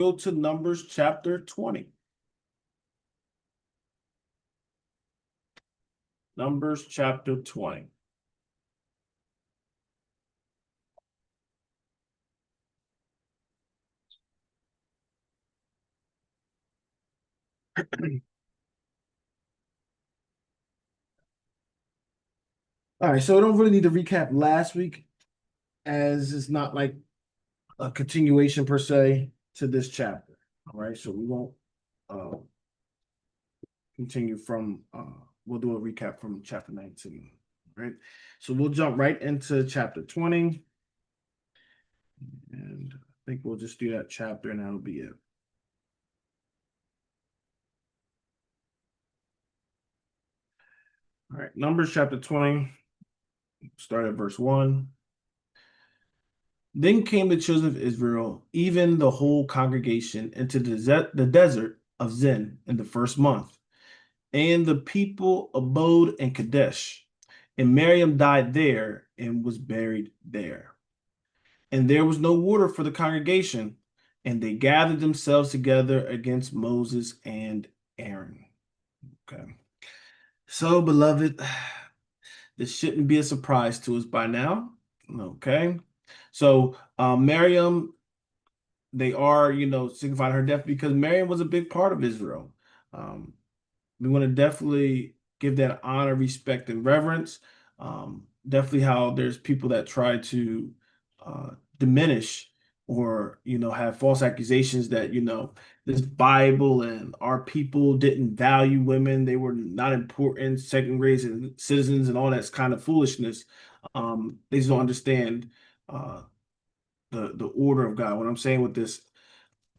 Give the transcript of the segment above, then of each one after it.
Go to Numbers chapter 20. Numbers chapter 20. All right, so I don't really need to recap last week, as it's not like a continuation per se to this chapter. All right, so we won't uh, continue from, we'll do a recap from chapter 19. Right, so we'll jump right into chapter 20, and I think we'll just do that chapter, and that'll be it. All right, Numbers chapter 20, start at verse 1. Then came the children of Israel, even the whole congregation, into the desert of Zin in the first month. And the people abode in Kadesh. And Miriam died there and was buried there. And there was no water for the congregation, and they gathered themselves together against Moses and Aaron. Okay. So, beloved, this shouldn't be a surprise to us by now. Okay. So, Miriam, they are, signifying her death because Miriam was a big part of Israel. Um, we want to definitely give that honor, respect, and reverence. Definitely how there's people that try to diminish or, have false accusations that, this Bible and our people didn't value women. They were not important, second-grade citizens, and all that kind of foolishness. They just don't understand uh, the order of God. What I'm saying with this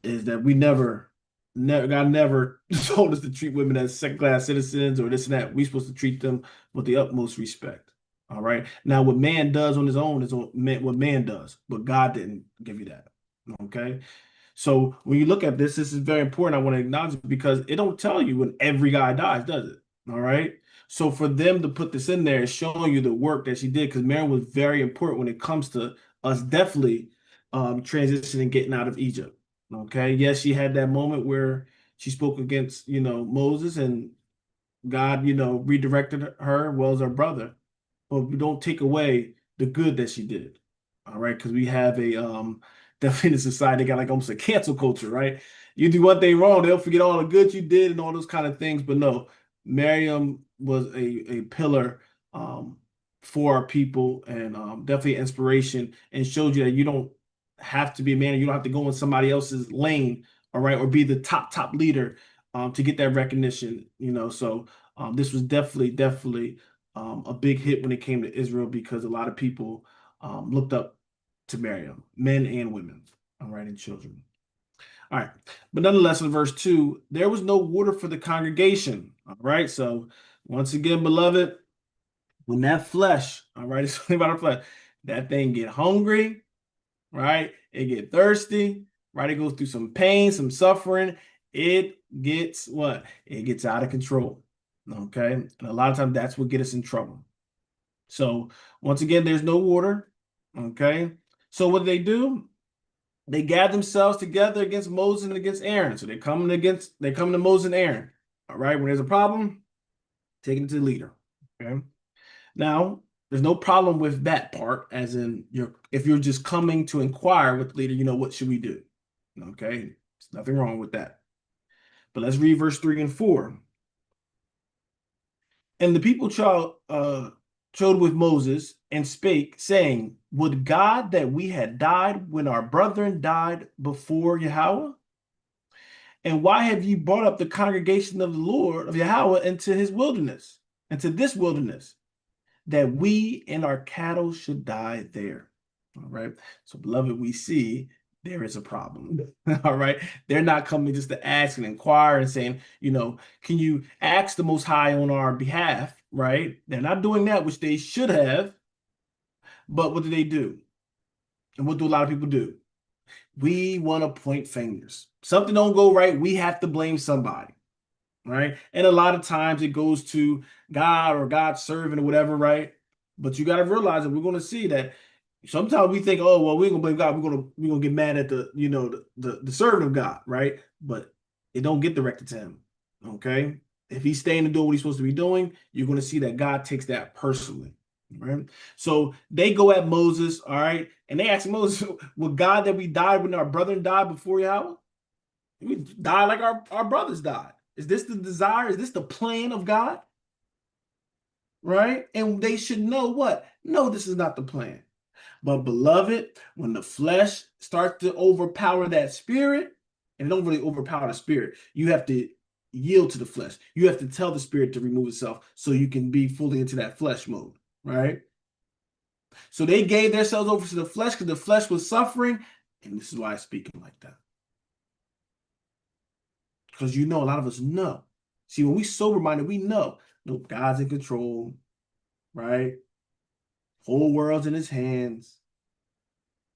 is that we God never told us to treat women as second-class citizens or this and that. We're supposed to treat them with the utmost respect. All right. Now, what man does on his own is what man does, but God didn't give you that. Okay. So when you look at this is very important. I want to acknowledge it because it don't tell you when every guy dies, does it? All right. So for them to put this in there is showing you the work that she did because Mary was very important when it comes to us definitely transitioning, getting out of Egypt. Okay. Yes, she had that moment where she spoke against, Moses and God, redirected her, well as her brother. But we don't take away the good that she did. All right. Because we have a definitely in a society got like almost a cancel culture, right? You do one thing wrong, they'll forget all the good you did and all those kind of things. But no, Miriam was a pillar for our people and definitely inspiration and showed you that you don't have to be a man, you don't have to go in somebody else's lane, all right, or be the top leader to get that recognition, So this was definitely a big hit when it came to Israel because a lot of people looked up to Miriam, men and women, all right, and children. All right. But nonetheless, in verse 2, there was no water for the congregation. All right. So once again, beloved, when that flesh, all right, it's something about the flesh, that thing get hungry, right? It get thirsty, right? It goes through some pain, some suffering. It gets what? It gets out of control. Okay. And a lot of times that's what gets us in trouble. So once again, there's no water. Okay. So what do? They gather themselves together against Moses and against Aaron. So they're coming to Moses and Aaron. All right. When there's a problem, taking it to the leader. Okay. Now, there's no problem with that part, as in if you're just coming to inquire with the leader, what should we do? Okay. There's nothing wrong with that. But let's read verse 3 and 4. And the people trod with Moses and spake, saying, would God that we had died when our brethren died before Yahweh? And why have you brought up the congregation of the Lord of Yahweh into his wilderness, into this wilderness, that we and our cattle should die there? All right. So, beloved, we see there is a problem. All right. They're not coming just to ask and inquire and saying, can you ask the Most High on our behalf? Right. They're not doing that, which they should have. But what do? And what do a lot of people do? We want to point fingers. Something don't go right, we have to blame somebody, right? And a lot of times it goes to God or God's servant or whatever, right? But you got to realize that we're going to see that Sometimes we think, oh well, we're gonna blame God. We're gonna get mad at the servant of God, right? But it don't get directed to him. Okay. If he's staying and doing what he's supposed to be doing, you're gonna see that God takes that personally. Right. So they go at Moses, all right, and they ask Moses, would God that we died when our brethren died before Yahweh? We die like our brothers died. Is this the desire? Is this the plan of God? Right? And they should know what? No, this is not the plan. But beloved, when the flesh starts to overpower that spirit, and it don't really overpower the spirit, you have to yield to the flesh. You have to tell the spirit to remove itself so you can be fully into that flesh mode, right? So they gave themselves over to the flesh because the flesh was suffering, and this is why I'm speaking like that. Because a lot of us know. See, when we sober minded, we know. No, God's in control, right? Whole world's in his hands.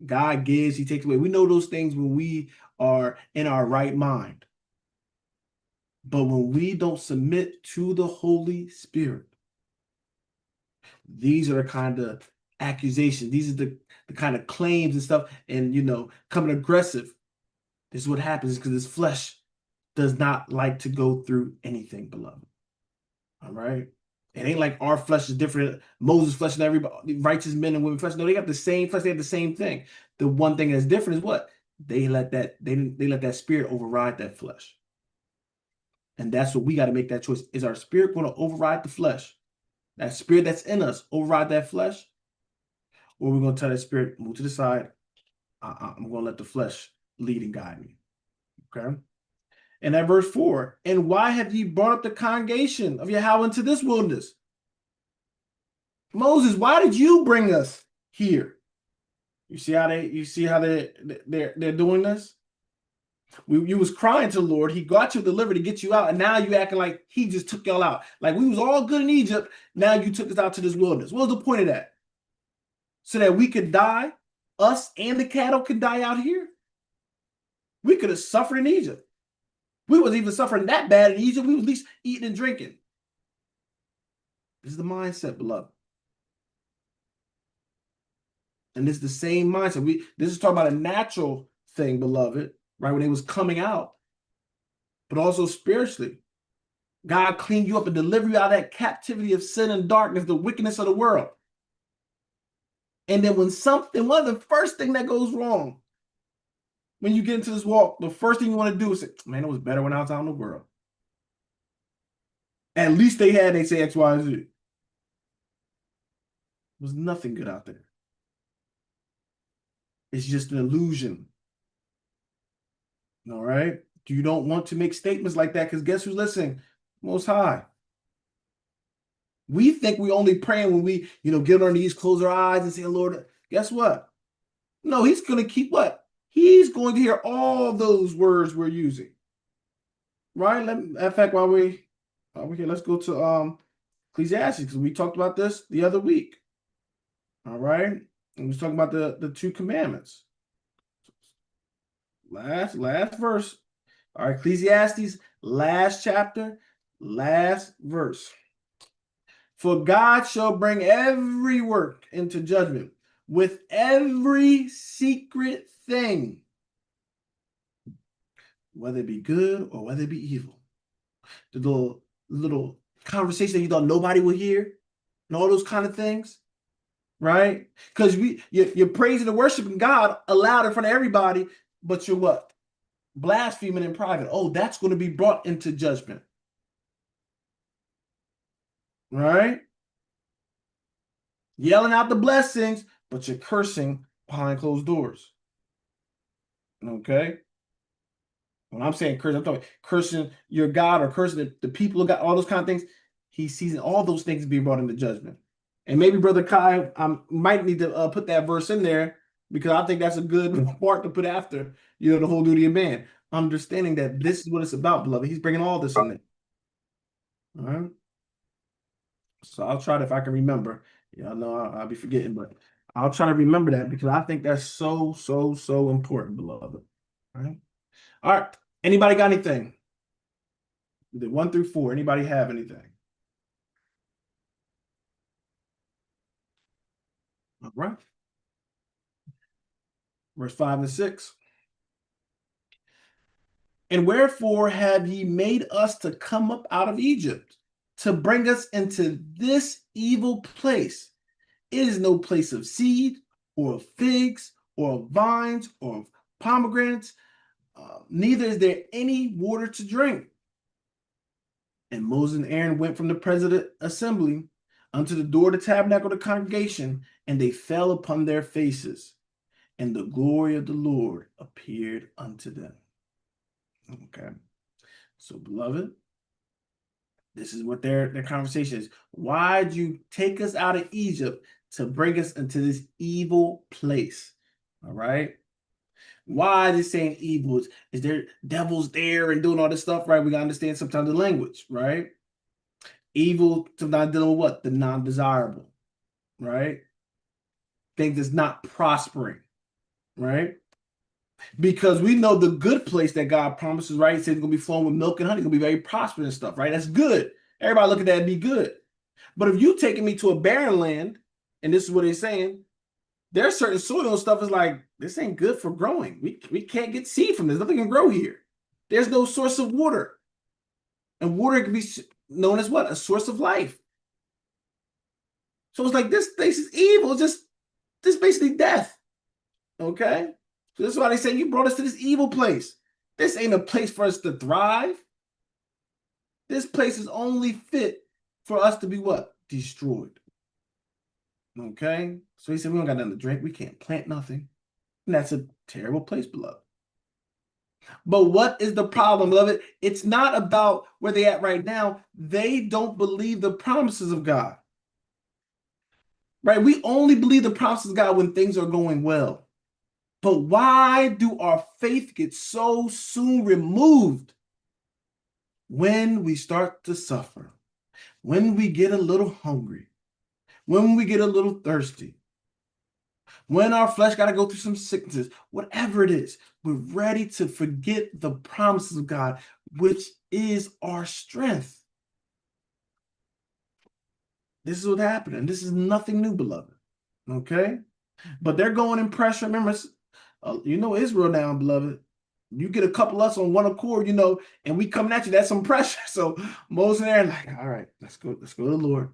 God gives, he takes away. We know those things when we are in our right mind. But when we don't submit to the Holy Spirit, these are the kind of accusations. These are the kind of claims and stuff. And, coming aggressive. This is what happens because this flesh does not like to go through anything, beloved. All right? It ain't like our flesh is different. Moses' flesh and everybody, righteous men and women flesh. No, they got the same flesh. They have the same thing. The one thing that's different is what? They let that spirit override that flesh. And that's what we got to make that choice. Is our spirit going to override the flesh? That spirit that's in us, override that flesh? Or we're going to tell that spirit, move to the side. I'm going to let the flesh lead and guide me. Okay? And at verse 4, and why have ye brought up the congregation of Yahweh into this wilderness? Moses, why did you bring us here? You see how they're doing this? You was crying to the Lord. He got you delivered to get you out, and now you acting like he just took y'all out. Like we was all good in Egypt. Now you took us out to this wilderness. What was the point of that? So that we could die, us and the cattle could die out here. We could have suffered in Egypt. We wasn't even suffering that bad in Egypt. We was at least eating and drinking. This is the mindset, beloved. And this is the same mindset. This is talking about a natural thing, beloved, right? When they was coming out, but also spiritually. God cleaned you up and delivered you out of that captivity of sin and darkness, the wickedness of the world. And then one of the first thing that goes wrong when you get into this walk, the first thing you want to do is say, man, it was better when I was out in the world. At least they say X, Y, Z. There was nothing good out there. It's just an illusion. All right? You don't want to make statements like that because guess who's listening? Most High. We think we only praying when we, get on our knees, close our eyes, and say, Lord, guess what? No, he's going to keep what? He's going to hear all those words we're using. Right? In fact, while we're here, let's go to Ecclesiastes, because we talked about this the other week. All right? And we was talking about the two commandments. Last verse. All right, Ecclesiastes, last chapter, last verse. For God shall bring every work into judgment with every secret thing, whether it be good or whether it be evil. The little conversation that you thought nobody would hear, and all those kind of things, right? Because you're praising and worshiping God aloud in front of everybody, but you're what? Blaspheming in private. Oh, that's going to be brought into judgment. Right? Yelling out the blessings, but you're cursing behind closed doors. Okay? When I'm saying curse, I'm talking cursing your God or cursing the people of God, all those kind of things. He's seeing all those things being brought into judgment. And maybe Brother Kai, I might need to put that verse in there because I think that's a good part to put after, the whole duty of man. Understanding that this is what it's about, beloved. He's bringing all this in there. All right? So I'll try to, if I can remember. Yeah, I know I'll be forgetting, but I'll try to remember that because I think that's so, so, so important, beloved. All right. All right. Anybody got anything? The 1 through 4. Anybody have anything? All right. Verse 5 and 6. And wherefore have ye made us to come up out of Egypt, to bring us into this evil place? It is no place of seed, or of figs, or of vines, or of pomegranates, neither is there any water to drink. And Moses and Aaron went from the present assembly unto the door of the tabernacle of the congregation, and they fell upon their faces, and the glory of the Lord appeared unto them. Okay. So, beloved, this is what their conversation is. Why'd you take us out of Egypt to bring us into this evil place? All right. Why is it saying evil? Is there devils there and doing all this stuff, right? We gotta understand sometimes the language, right? Evil sometimes dealing with what? The non-desirable, right? Things that's not prospering, right? Because we know the good place that God promises, right? He says it's gonna be flowing with milk and honey, it's gonna be very prosperous and stuff, right? That's good. Everybody look at that and be good. But if you taking me to a barren land, and this is what they're saying, there's certain soil and stuff is like, this ain't good for growing. We can't get seed from this. Nothing can grow here. There's no source of water. And water can be known as what? A source of life. So it's like, this place is evil. It's just basically death. Okay? So this is why they say you brought us to this evil place. This ain't a place for us to thrive. This place is only fit for us to be what? Destroyed. Okay? So he said, we don't got nothing to drink. We can't plant nothing. And that's a terrible place, beloved. But what is the problem, beloved? It's not about where they at right now. They don't believe the promises of God. Right? We only believe the promises of God when things are going well. But why do our faith get so soon removed? When we start to suffer, when we get a little hungry, when we get a little thirsty, when our flesh got to go through some sicknesses, whatever it is, we're ready to forget the promises of God, which is our strength. This is what happened, and this is nothing new, beloved. Okay? But they're going in pressure. Remember, you know Israel now, beloved. You get a couple of us on one accord, and we coming at you, that's some pressure. So Moses and Aaron like, all right, let's go to the Lord.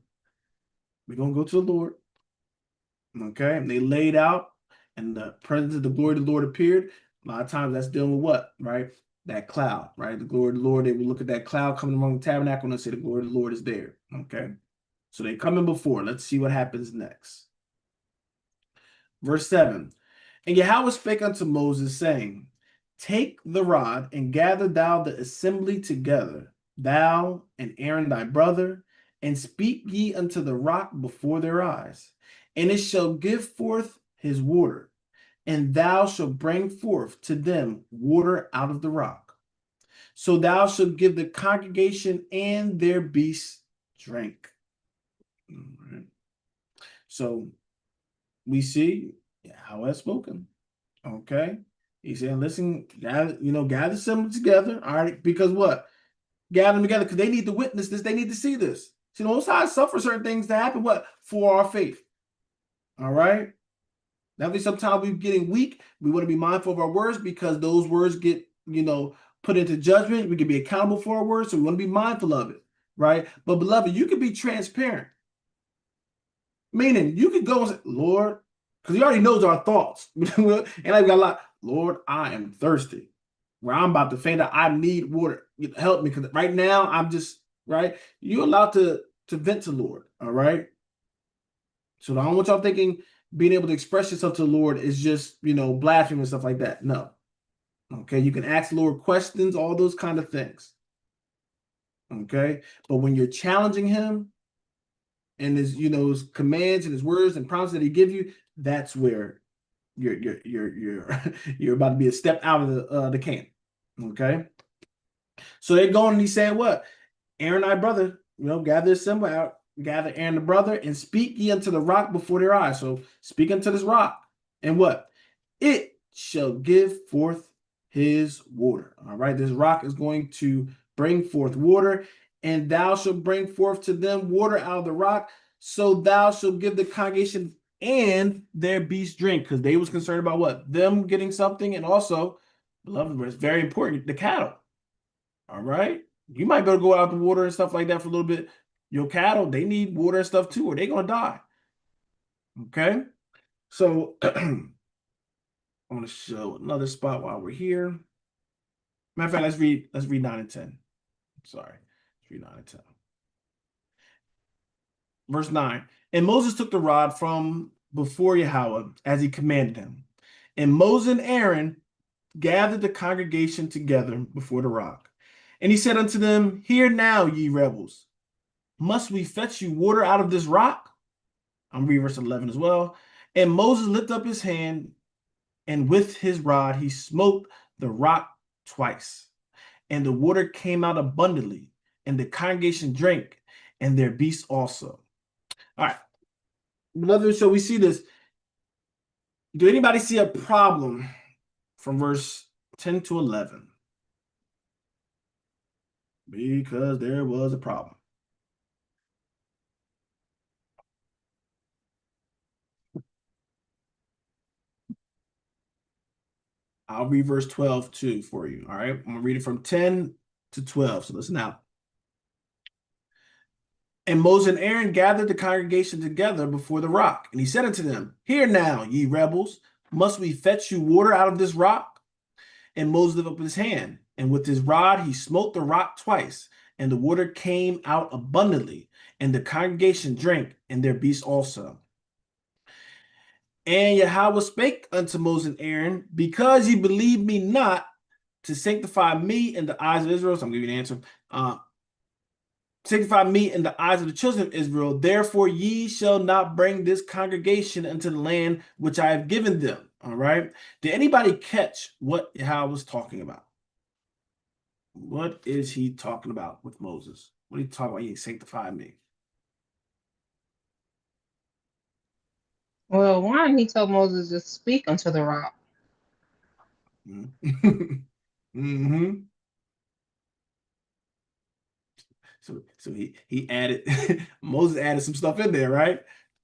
We're going to go to the Lord. Okay? And they laid out, and the presence of the glory of the Lord appeared. A lot of times that's dealing with what, right? That cloud, right? The glory of the Lord, they would look at that cloud coming among the tabernacle and they say the glory of the Lord is there. Okay? So they come in before. Let's see what happens next. Verse 7. And Yahweh spake unto Moses, saying, take the rod and gather thou the assembly together, thou and Aaron thy brother, and speak ye unto the rock before their eyes, and it shall give forth his water, and thou shalt bring forth to them water out of the rock. So thou shalt give the congregation and their beasts drink. All right. So we see how it's spoken. Okay. He said, listen, gather them together. All right. Because what? Gather them together because they need to witness this. They need to see this. See, the Most High suffers certain things to happen. What? For our faith. All right. Now, sometimes we're getting weak. We want to be mindful of our words because those words get, put into judgment. We can be accountable for our words. So we want to be mindful of it. Right. But beloved, you can be transparent. Meaning you could go and say, Lord, because he already knows our thoughts. And I've got a lot. Lord, I am thirsty. Where I'm about to faint out, I need water. Help me, because right now I'm just, right? You're allowed to vent to the Lord, all right? So I don't want y'all thinking being able to express yourself to the Lord is just, blasphemy and stuff like that. No. Okay, you can ask the Lord questions, all those kind of things. Okay, but when you're challenging him and his commands and his words and promises that he give you, that's where you're about to be a step out of the camp. Okay, so they're going and he's saying what? Aaron thy brother, gather assembly out, gather Aaron the brother, and speak ye unto the rock before their eyes. So speak unto this rock, and what? It shall give forth his water. All right, this rock is going to bring forth water, and thou shalt bring forth to them water out of the rock. So thou shalt give the congregation and their beasts drink, because they was concerned about what? Them getting something, and also, beloved, it's very important, the cattle. All right. You might better go out the water and stuff like that for a little bit. Your cattle, they need water and stuff too, or they're gonna die. Okay. So I'm gonna show another spot while we're here. Matter of fact, let's read 9 and 10. Sorry. Let's read 9 and 10. Verse 9. And Moses took the rod from before Yahweh as he commanded him. And Moses and Aaron gathered the congregation together before the rock. And he said unto them, Hear now, ye rebels, must we fetch you water out of this rock? I'm reading verse 11 as well. And Moses lifted up his hand, and with his rod he smote the rock twice. And the water came out abundantly, and the congregation drank, and their beasts also. All right. Beloved, so we see this. Do anybody see a problem from verse 10 to 11? Because there was a problem. I'll read verse 12 too for you. All right. I'm going to read it from 10 to 12. So listen out. And Moses and Aaron gathered the congregation together before the rock. And he said unto them, Hear now, ye rebels, must we fetch you water out of this rock? And Moses lifted up his hand, and with his rod he smote the rock twice, and the water came out abundantly, and the congregation drank, and their beasts also. And Yahweh spake unto Moses and Aaron, Because ye believe me not to sanctify me in the eyes of Israel. So I'm giving you an answer. Sanctify me in the eyes of the children of Israel. Therefore, ye shall not bring this congregation into the land which I have given them. All right. Did anybody catch what Yahweh was talking about? What is he talking about with Moses? What are you talking about? He sanctified me. Well, one, he told Moses to speak unto the rock. Mm-hmm. So he added Moses added some stuff in there, right?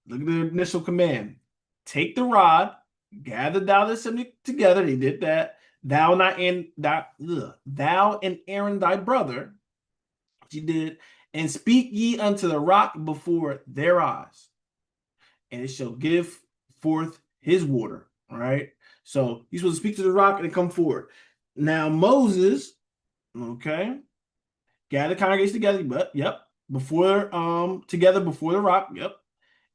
Look at the initial command. Take the rod, gather thou the assembly together. He did that. Thou and Aaron thy brother, which he did, and speak ye unto the rock before their eyes, and it shall give forth his water. All right. So he's supposed to speak to the rock and come forward. Now Moses, okay, gather the congregation together, but yep, together before the rock, yep.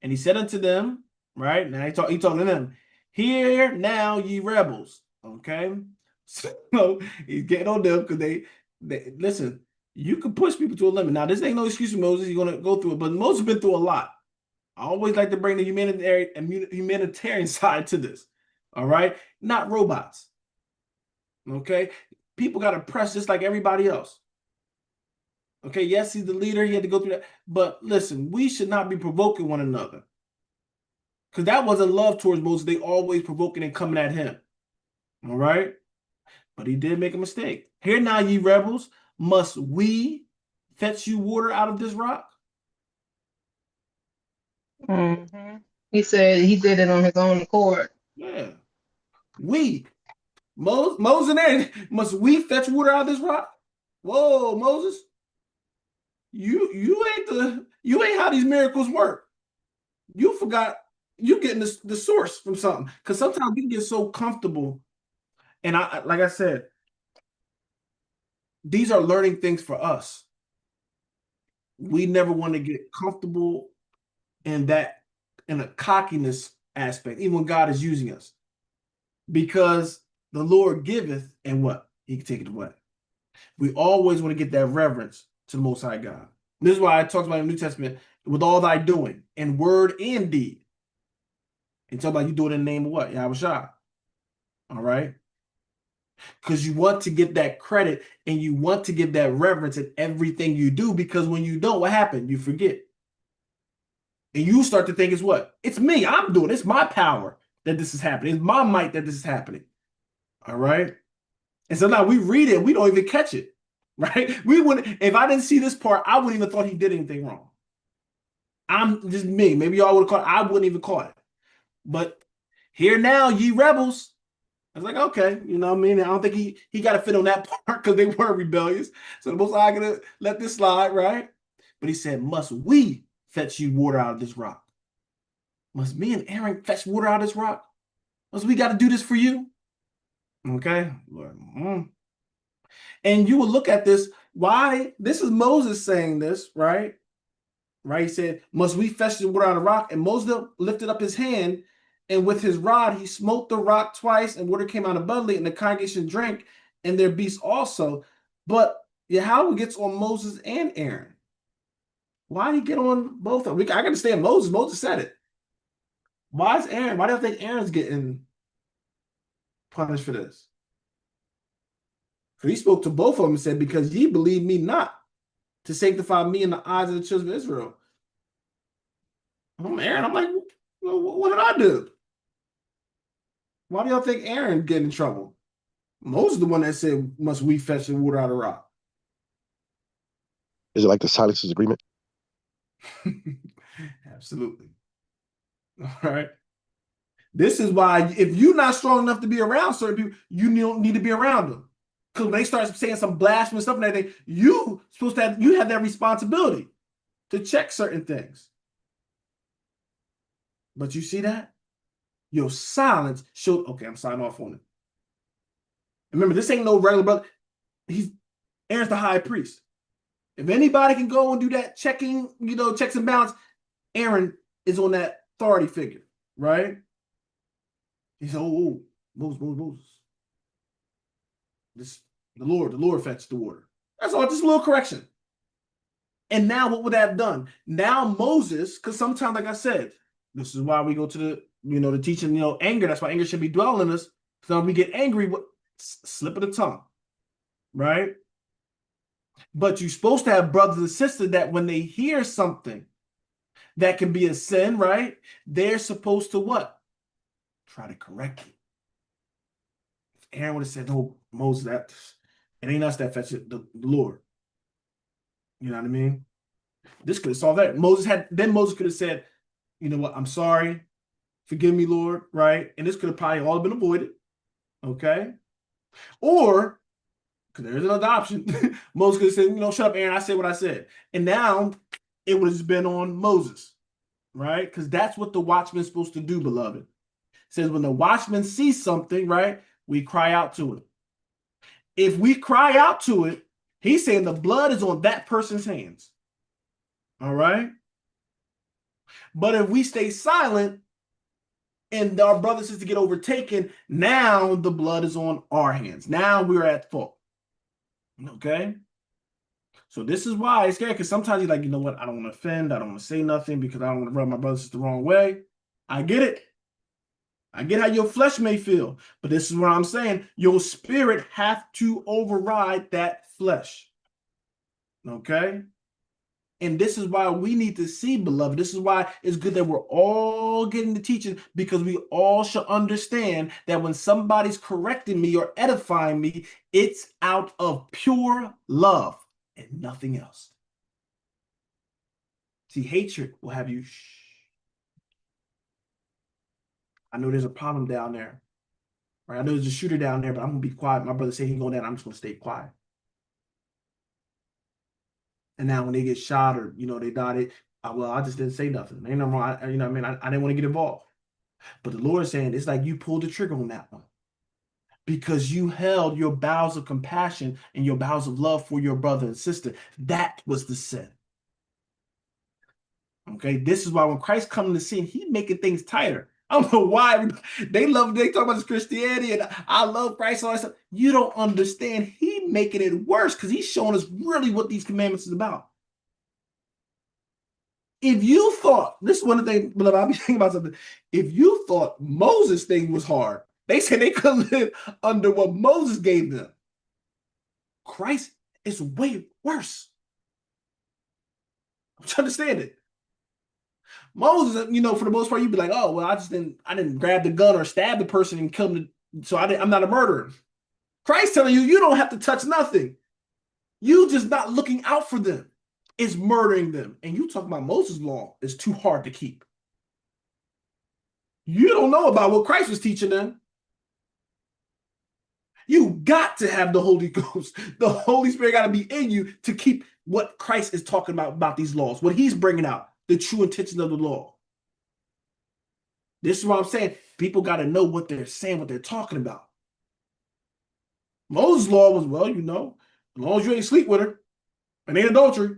And he said unto them, right? Now he talking to them, Hear now, ye rebels. Okay. So he's getting on them because they listen, you can push people to a limit. Now, this ain't no excuse for Moses. He's gonna go through it, but Moses has been through a lot. I always like to bring the humanitarian side to this. All right, not robots. Okay, people got to press just like everybody else. Okay, yes, he's the leader. He had to go through that. But listen, we should not be provoking one another. Because that wasn't love towards Moses. They always provoking and coming at him. All right? But he did make a mistake. Hear now, ye rebels, must we fetch you water out of this rock? Mm-hmm. He said he did it on his own accord. Yeah. We. Moses and Aaron, must we fetch water out of this rock? Whoa, Moses. You ain't how these miracles work. You forgot you getting the source from something. Because sometimes we get so comfortable. And like I said, these are learning things for us. We never want to get comfortable in a cockiness aspect, even when God is using us. Because the Lord giveth, and what? He can take it away. We always want to get that reverence to the Most High God. This is why I talked about in the New Testament, with all thy doing, in word and deed. And talk about you do it in the name of what? Yahweh Shah. All right? Because you want to get that credit and you want to give that reverence in everything you do, because when you don't, what happened? You forget. And you start to think it's what? It's me. I'm doing it. It's my power that this is happening. It's my might that this is happening. All right? And so now we read it, we don't even catch it. Right? We wouldn't, if I didn't see this part, I wouldn't even thought he did anything wrong. I'm just me. Maybe y'all would have caught it. I wouldn't even caught it. But hear now, ye rebels. I was like, okay, you know what I mean? I don't think he got to fit on that part because they were rebellious. So the Most High gonna let this slide, right? But he said, must we fetch you water out of this rock? Must me and Aaron fetch water out of this rock? Must we got to do this for you? Okay. And you will look at this. Why? This is Moses saying this, right? Right? He said, must we fetch the water out of the rock? And Moses lifted up his hand, and with his rod, he smote the rock twice, and water came out abundantly, and the congregation drank, and their beasts also. But Yahweh gets on Moses and Aaron. Why did he get on both of them? I can understand Moses. Moses said it. Why is Aaron? Why do I think Aaron's getting punished for this? Because he spoke to both of them and said, because ye believe me not to sanctify me in the eyes of the children of Israel. I'm Aaron. I'm like, what did I do? Why do y'all think Aaron get in trouble? Moses is the one that said, must we fetch the water out of the rock? Is it like the silence agreement? Absolutely. All right. This is why if you're not strong enough to be around certain people, you don't need to be around them. Because when they start saying some blasphemous stuff and everything, you have that responsibility to check certain things. But you see that? Your silence showed, okay, I'm signing off on it. Remember, this ain't no regular brother. Aaron's the high priest. If anybody can go and do that checking, checks and balance, Aaron is on that authority figure, right? He said, oh, Moses. The Lord fetched the water. That's all, just a little correction. And now what would that have done? Now Moses, because sometimes, like I said, this is why we go to the teaching, anger. That's why anger should be dwelling in us. So we get angry with slip of the tongue, right? But you're supposed to have brothers and sisters that when they hear something that can be a sin, right? They're supposed to what? Try to correct it. If Aaron would have said, no, Moses, it ain't us that fetch it, the Lord. You know what I mean? This could have solved that. Moses could have said, you know what, I'm sorry. Forgive me, Lord, right? And this could have probably all been avoided. Okay. Or, because there's another option, Moses could have said, shut up, Aaron, I said what I said. And now it would have just been on Moses, right? Because that's what the watchman's supposed to do, beloved. It says when the watchman sees something, right, we cry out to it. If we cry out to it, he's saying the blood is on that person's hands. All right? But if we stay silent and our brother says to get overtaken, now the blood is on our hands. Now we're at fault. Okay? So this is why it's scary, because sometimes you're like, you know what? I don't want to offend. I don't want to say nothing because I don't want to rub my brother the wrong way. I get it. I get how your flesh may feel, but this is what I'm saying. Your spirit have to override that flesh. Okay? And this is why we need to see, beloved. This is why it's good that we're all getting the teaching, because we all should understand that when somebody's correcting me or edifying me, it's out of pure love and nothing else. See, hatred will have you shh. I know there's a problem down there. Right? I know there's a shooter down there, but I'm going to be quiet. My brother said he's going down. I'm just going to stay quiet. And now when they get shot or, they died, I just didn't say nothing. Ain't no wrong. I didn't want to get involved. But the Lord is saying, it's like you pulled the trigger on that one. Because you held your bowels of compassion and your bowels of love for your brother and sister. That was the sin. Okay, this is why when Christ comes to the scene, he's making things tighter. I don't know why they talk about this Christianity and I love Christ and all that stuff. You don't understand. He making it worse because he's showing us really what these commandments is about. If you thought, this is one of the things, but I'll be thinking about something. If you thought Moses' thing was hard, they said they couldn't live under what Moses gave them. Christ is way worse. Don't you understand it? Moses, for the most part, you'd be like, oh, well, I didn't grab the gun or stab the person and kill them, so I'm not a murderer. Christ telling you don't have to touch nothing. You just not looking out for them. It's murdering them. And you talk about Moses' law is too hard to keep. You don't know about what Christ was teaching them. You got to have the Holy Ghost. The Holy Spirit got to be in you to keep what Christ is talking about these laws, what he's bringing out, the true intention of the law. This is what I'm saying. People got to know what they're saying, what they're talking about. Moses' law was, well, as long as you ain't sleep with her, it ain't adultery.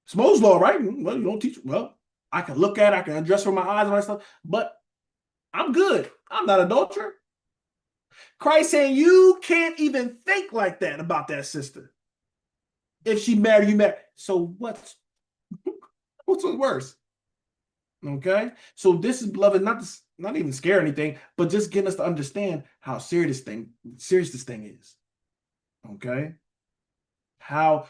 It's Moses' law, right? Well, you don't teach. Well, I can look at it, I can undress with my eyes and all that stuff, but I'm good. I'm not adulterer. Christ saying you can't even think like that about that sister. If she married, you married. So what's worse? Okay. So this is, beloved, not even scare anything, but just getting us to understand how serious this thing is. Okay. How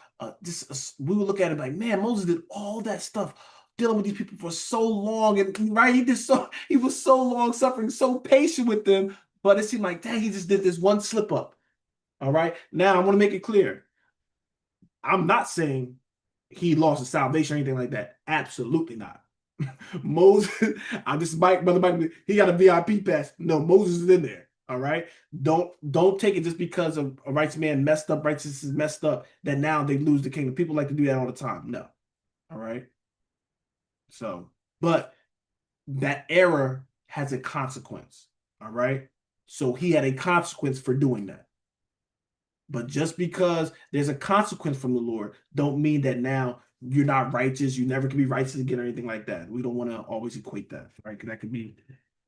we would look at it like, man, Moses did all that stuff dealing with these people for so long, and right, he was so long suffering, so patient with them, but it seemed like, dang, he just did this one slip up. All right. Now I want to make it clear. I'm not saying he lost his salvation or anything like that. Absolutely not. Moses, I'm just brother Mike, he got a VIP pass. No, Moses is in there. All right. Don't take it just because a righteous man messed up, righteousness is messed up, that now they lose the kingdom. People like to do that all the time. No. All right. So, but that error has a consequence. All right. So he had a consequence for doing that. But just because there's a consequence from the Lord, don't mean that now you're not righteous. You never can be righteous again or anything like that. We don't want to always equate that, right? Because that could be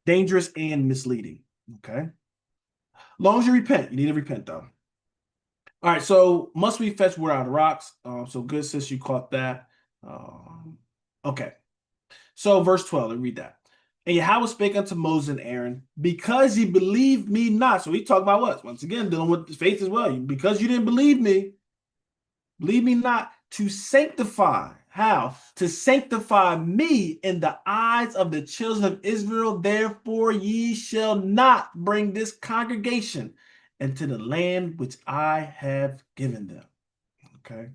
dangerous and misleading. Okay. As long as you repent, you need to repent though. All right. So must we fetch water out of the rocks? So good, sis, you caught that. Okay. So verse 12, let me read that. And Yahweh spake unto Moses and Aaron, because ye believed me not. So he talked about what? Once again, dealing with faith as well. Because you didn't believe me not, to sanctify. How? To sanctify me in the eyes of the children of Israel. Therefore ye shall not bring this congregation into the land which I have given them. Okay.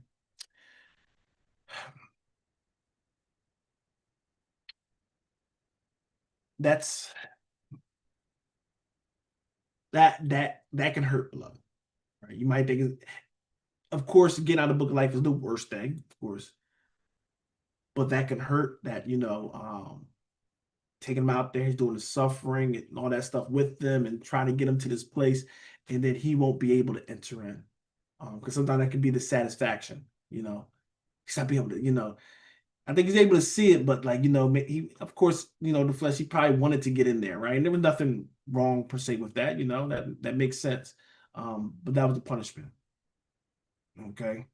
That's that can hurt, beloved. Right? You might think, of course, getting out of the book of life is the worst thing, of course, but that can hurt. That taking him out there, he's doing the suffering and all that stuff with them, and trying to get him to this place, and then he won't be able to enter in, because sometimes that can be the satisfaction. He's not be able to. I think he's able to see it, but like he, of course, the flesh. He probably wanted to get in there, right? And there was nothing wrong per se with that. That makes sense. But that was the punishment. Okay.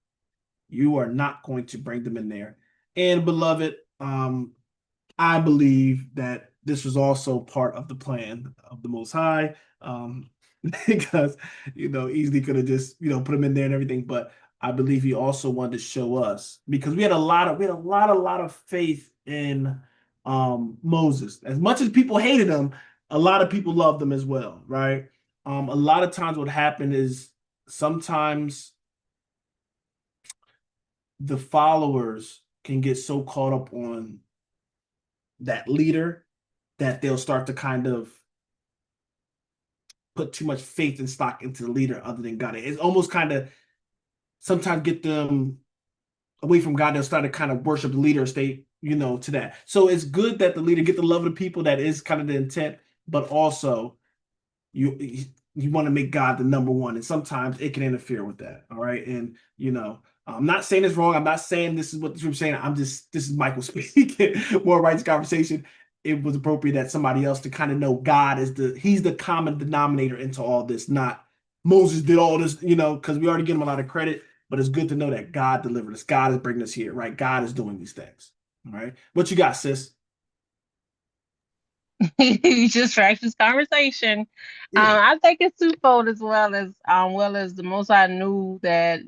You are not going to bring them in there. And beloved, I believe that this was also part of the plan of the Most High, because easily could have just put them in there and everything. But I believe he also wanted to show us, because we had a lot of faith in Moses. As much as people hated him, a lot of people loved him as well, right? A lot of times what happened is sometimes the followers can get so caught up on that leader that they'll start to kind of put too much faith and stock into the leader other than God. It's almost kind of sometimes get them away from God. They'll start to kind of worship the leader, stay, to that. So it's good that the leader get the love of the people. That is kind of the intent, but also you you want to make God the number one, and sometimes it can interfere with that. All right, and I'm not saying it's wrong. I'm not saying this is what I'm saying. This is Michael speaking. More righteous conversation. It was appropriate that somebody else to kind of know God is he's the common denominator into all this, not Moses did all this, because we already give him a lot of credit. But it's good to know that God delivered us. God is bringing us here, right? God is doing these things. All right. What you got, sis? You just tracked this conversation. Yeah. I think it's twofold, as well as the Most High knew that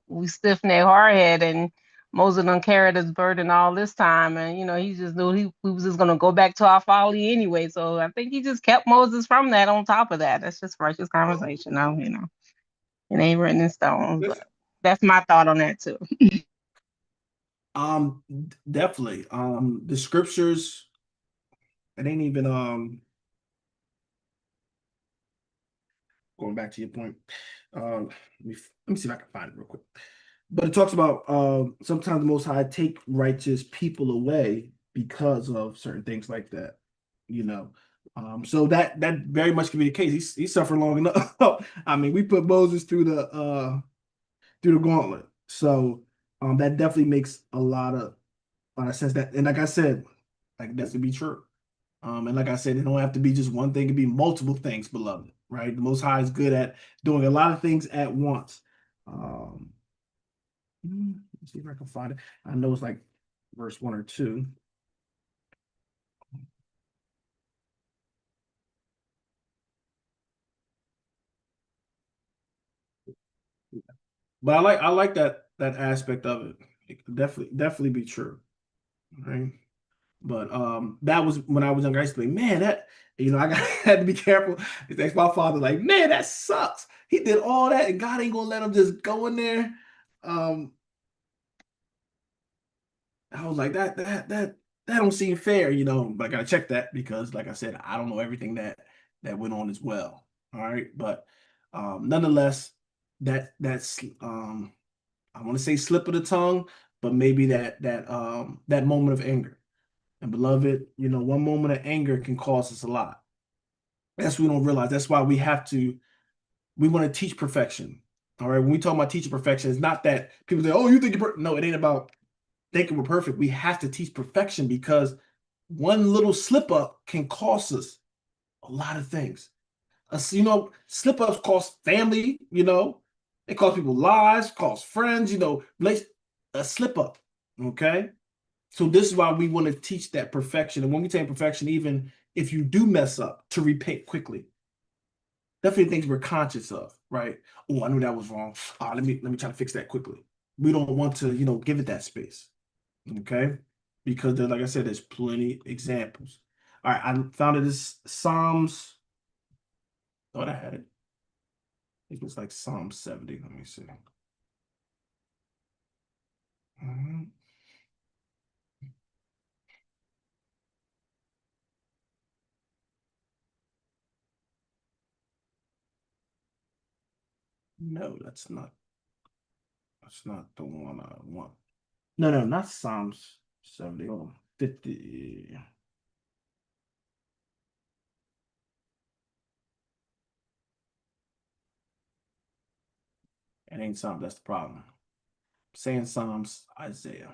we stiff neck hard head, and Moses done carried his burden all this time, and he just knew we was just gonna go back to our folly anyway. So I think he just kept Moses from that. On top of that, that's just righteous conversation. Now it ain't written in stone, but that's my thought on that too. Definitely. The scriptures. it ain't even going back to your point. Let me see if I can find it real quick. But it talks about sometimes the Most High take righteous people away because of certain things like that, you know. So that very much could be the case. He suffered long enough. I mean, we put Moses through the gauntlet. So that definitely makes a lot of sense. That, and like I said, like that's to be true. And like I said, it don't have to be just one thing; it can be multiple things, beloved. Right? The Most High is good at doing a lot of things at once. Um, let's see if I can find it. I know it's like verse 1 or 2. But I like that aspect of it. It could definitely be true. Right. But that was when I was younger. I used to be, man, that I had to be careful. It's my father, like, man, that sucks. He did all that, and God ain't gonna let him just go in there. Um, I was like, that don't seem fair, But I gotta check that because, like I said, I don't know everything that went on as well. All right, but nonetheless, that's I want to say slip of the tongue, but maybe that moment of anger. And beloved, one moment of anger can cost us a lot. That's what we don't realize. That's why we want to teach perfection. All right. When we talk about teaching perfection, it's not that people say, oh, you think no, it ain't about thinking we're perfect. We have to teach perfection because one little slip up can cost us a lot of things. Slip ups cost family, it costs people lives, cost friends, a slip up. Okay. So this is why we want to teach that perfection. And when we take perfection, even if you do mess up, to repent quickly. Definitely things we're conscious of, right? Oh, I knew that was wrong. Let me try to fix that quickly. We don't want to, give it that space. Okay. Because like I said, there's plenty examples. All right, I found it as Psalms. Thought I had it. I think it was like Psalm 70. Let me see. Mhm. No, that's not the one I want. No, no, not Psalms 70. Hold on. 50. It ain't Psalms, that's the problem. Saying Psalms, Isaiah.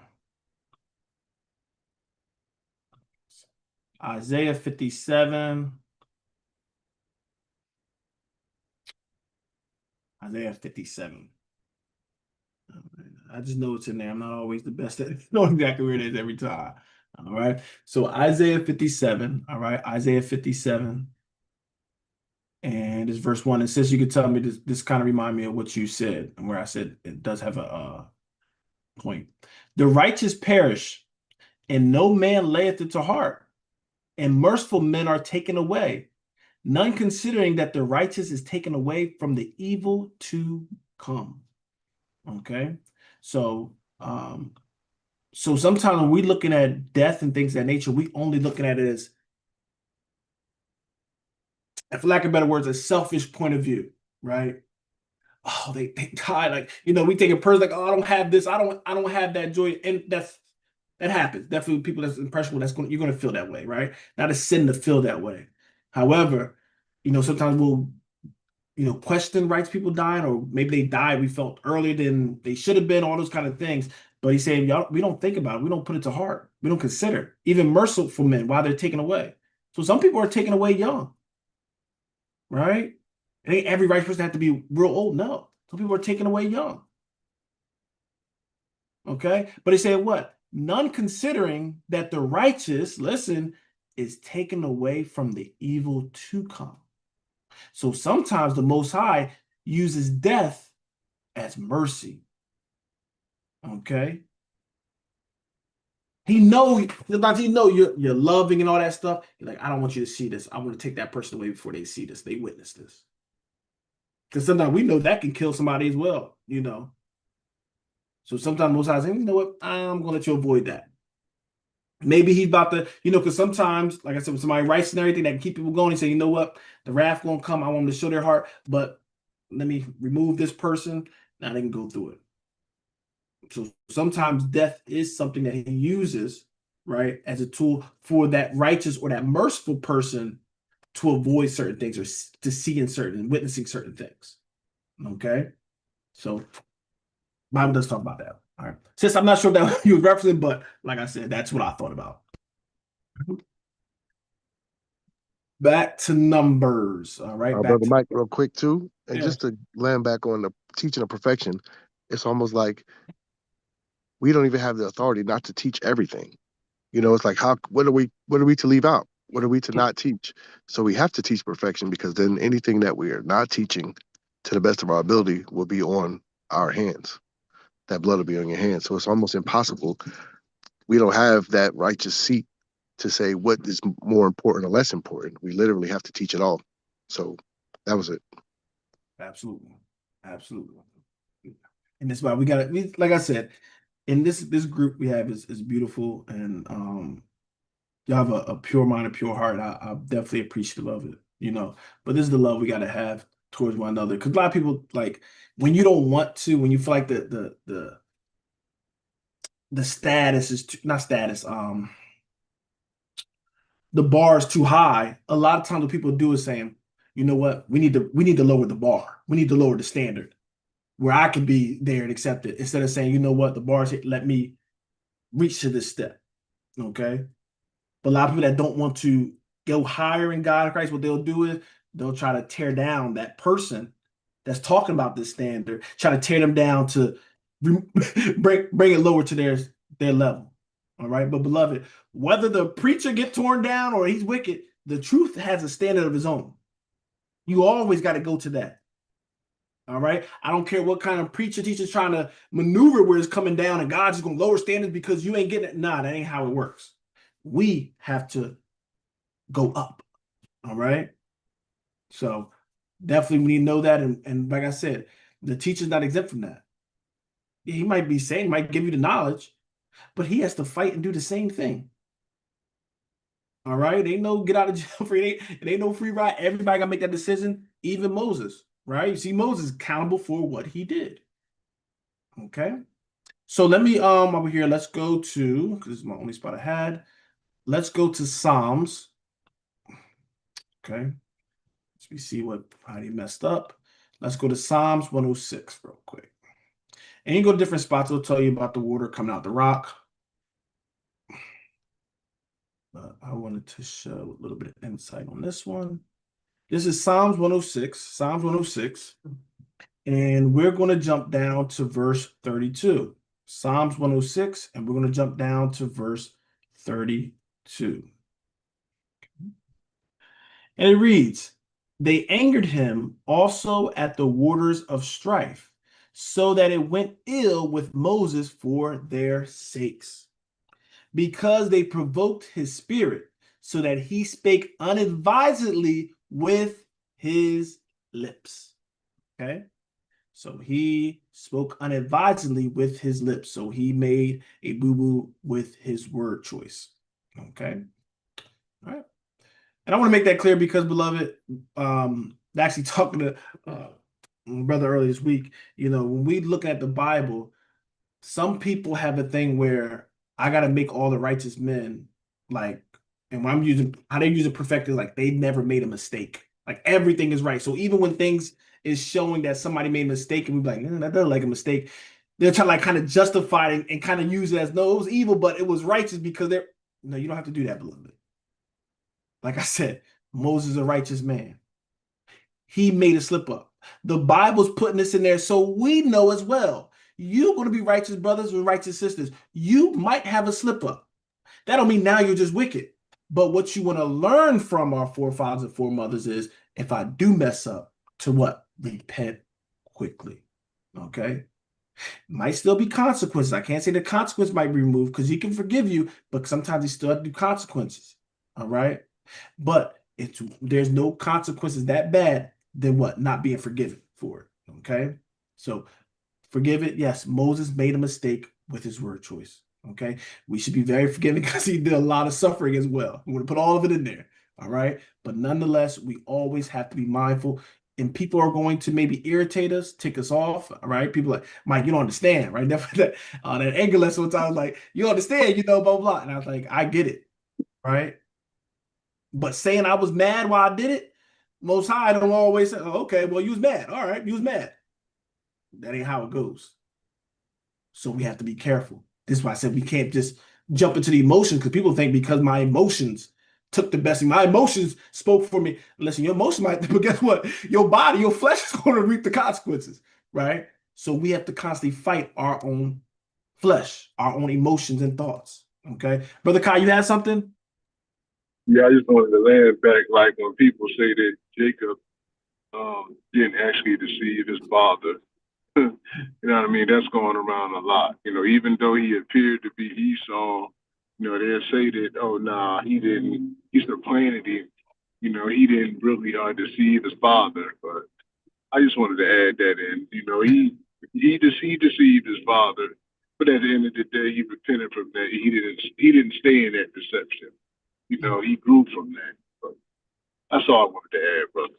Isaiah 57. Isaiah 57. I just know it's in there. I'm not always the best at knowing exactly where it is every time. All right. So Isaiah 57. All right. Isaiah 57. And it's verse 1. It says you could tell me this kind of remind me of what you said, and where I said it does have a point. The righteous perish, and no man layeth it to heart, and merciful men are taken away. None considering that the righteous is taken away from the evil to come. Okay. So so sometimes when we looking at death and things of that nature, we only looking at it as, for lack of better words, a selfish point of view, right? Oh, they died. Like, we take a person like, oh, I don't have this, I don't have that joy. And that happens. Definitely people that's impressionable, you're gonna feel that way, right? Not a sin to feel that way. However, sometimes we'll question rights people dying, or maybe they died, we felt earlier than they should have been, all those kind of things. But he's saying, y'all, we don't think about it. We don't put it to heart. We don't consider even merciful men while they're taken away. So some people are taken away young, right? It ain't every righteous person have to be real old. No. Some people are taken away young. Okay. But he said what? None considering that the righteous, listen, is taken away from the evil to come. So sometimes the Most High uses death as mercy. Okay. Sometimes he know you're loving and all that stuff. He's like, I don't want you to see this. I want to take that person away before they see this. They witness this. Because sometimes we know that can kill somebody as well. So sometimes most times, you know what? I'm gonna let you avoid that. Maybe he's about to, because sometimes, like I said, when somebody writes and everything that can keep people going, he say, you know what, the wrath gonna come. I want them to show their heart, but let me remove this person. Now they can go through it. So sometimes death is something that he uses, right, as a tool for that righteous or that merciful person to avoid certain things or to see in certain, witnessing certain things. Okay. So Bible does talk about that. All right. Since I'm not sure that you were referencing, but like I said, that's what I thought about. Back to numbers. All right. Back Brother to Mike, real quick too, and yeah. just to land back on the teaching of perfection, it's almost like we don't even have the authority not to teach everything. It's like how what are we to leave out? What are we to not teach? So we have to teach perfection because then anything that we are not teaching to the best of our ability will be on our hands. That blood will be on your hands. So it's almost impossible. We don't have that righteous seat to say what is more important or less important. We literally have to teach it all. So that was it. Absolutely. Absolutely. And that's why we got it. Like I said, in this group we have is beautiful, and you have a pure mind, a pure heart. I'm definitely appreciative of it. But this is the love we got to have towards one another. Because a lot of people, like, when you don't want to, when you feel like the status is not status, the bar is too high. A lot of times what people do is saying, you know what, we need to lower the bar. We need to lower the standard where I can be there and accept it, instead of saying, you know what, the bar's hit, let me reach to this step. Okay. But a lot of people that don't want to go higher in God and Christ, what they'll do is they'll try to tear down that person that's talking about this standard, try to tear them down to bring it lower to their level. All right. But beloved, whether the preacher get torn down or he's wicked, the truth has a standard of his own. You always got to go to that. All right. I don't care what kind of preacher teacher's trying to maneuver where it's coming down and God's just gonna lower standards because you ain't getting it. Nah, that ain't how it works. We have to go up. All right. So definitely we need to know that. And like I said, the teacher's not exempt from that. Yeah, he might be saying, might give you the knowledge, but he has to fight and do the same thing. All right. Ain't no get out of jail free. It ain't no free ride. Everybody gotta make that decision, even Moses. Right. You see, Moses is accountable for what he did. Okay. So let me over here, let's go to, because this is my only spot I had. Let's go to Psalms. Okay. Let's me see what how he messed up. Let's go to Psalms 106 real quick. And you go to different spots, it'll tell you about the water coming out the rock. But I wanted to show a little bit of insight on this one. This is Psalms 106, Psalms 106. And we're going to jump down to verse 32. Psalms 106, and we're going to jump down to verse 32. And it reads, they angered him also at the waters of strife, so that it went ill with Moses for their sakes, because they provoked his spirit, so that he spake unadvisedly with his lips. Okay. So he spoke unadvisedly with his lips. So he made a boo-boo with his word choice. Okay. All right. And I want to make that clear because, beloved, actually talking to brother earlier this week, when we look at the Bible, some people have a thing where I got to make all the righteous men like, and when I'm using how they use it perfected, like they never made a mistake. Like everything is right. So even when things is showing that somebody made a mistake and we be like, that doesn't like a mistake, they're trying to like kind of justify it and kind of use it as no, it was evil, but it was righteous because they're no, you don't have to do that, beloved. Like I said, Moses is a righteous man. He made a slip up. The Bible's putting this in there so we know as well. You're going to be righteous brothers and righteous sisters. You might have a slip up. That don't mean now you're just wicked. But what you want to learn from our forefathers and foremothers is if I do mess up, to what? Repent quickly. Okay? Might still be consequences. I can't say the consequence might be removed because he can forgive you, but sometimes he still have to do consequences. All right? But there's no consequences that bad than what? Not being forgiven for it. Okay. So forgive it. Yes, Moses made a mistake with his word choice. Okay, we should be very forgiving because he did a lot of suffering as well. We want to put all of it in there. All right, but nonetheless, we always have to be mindful. And people are going to maybe irritate us, tick us off. All right, people are like, Mike, you don't understand, right? That anger lesson one time I was like, you understand, blah blah blah, and I was like, I get it, right? But saying I was mad while I did it, Most High don't always say, oh, okay, well, you was mad. All right, you was mad. That ain't how it goes. So we have to be careful. This is why I said we can't just jump into the emotions because people think because my emotions took the best. My emotions spoke for me. Listen, your emotions might, but guess what? Your body, your flesh is going to reap the consequences, right? So we have to constantly fight our own flesh, our own emotions and thoughts. Okay, Brother Kai, you had something? Yeah, I just wanted to land back, like when people say that Jacob didn't actually deceive his father. You know what I mean? That's going around a lot. Even though he appeared to be Esau, they'll say that, oh, nah, he didn't. He's supplanted him. He didn't really deceive his father. But I just wanted to add that in. He deceived his father, but at the end of the day, he repented from that. He didn't stay in that deception. He grew from that. But that's all I wanted to add, brother.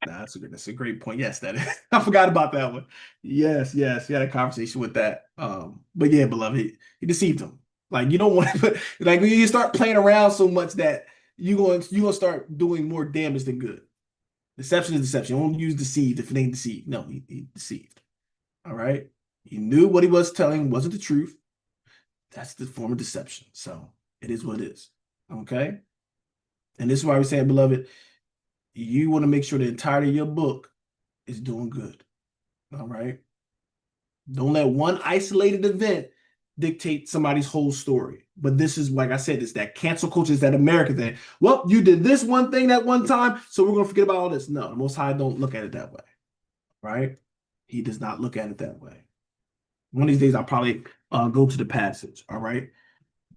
Nah, that's a great point. Yes, that is. I forgot about that one. Yes, yes, we had a conversation with that. But yeah, beloved, he deceived him. Like you don't want to put like when you start playing around so much that you gonna start doing more damage than good. Deception is deception. Don't use deceived if it ain't deceived. No, he deceived. All right. He knew what he was telling wasn't the truth. That's the form of deception. So it is what it is. Okay. And this is why we say, beloved, you want to make sure the entirety of your book is doing good. All right. Don't let one isolated event dictate somebody's whole story. But this is, like I said, it's that cancel culture, is that American thing. Well, you did this one thing that one time, so we're going to forget about all this. No, the Most High don't look at it that way. Right? He does not look at it that way. One of these days, I'll probably go to the passage. All right.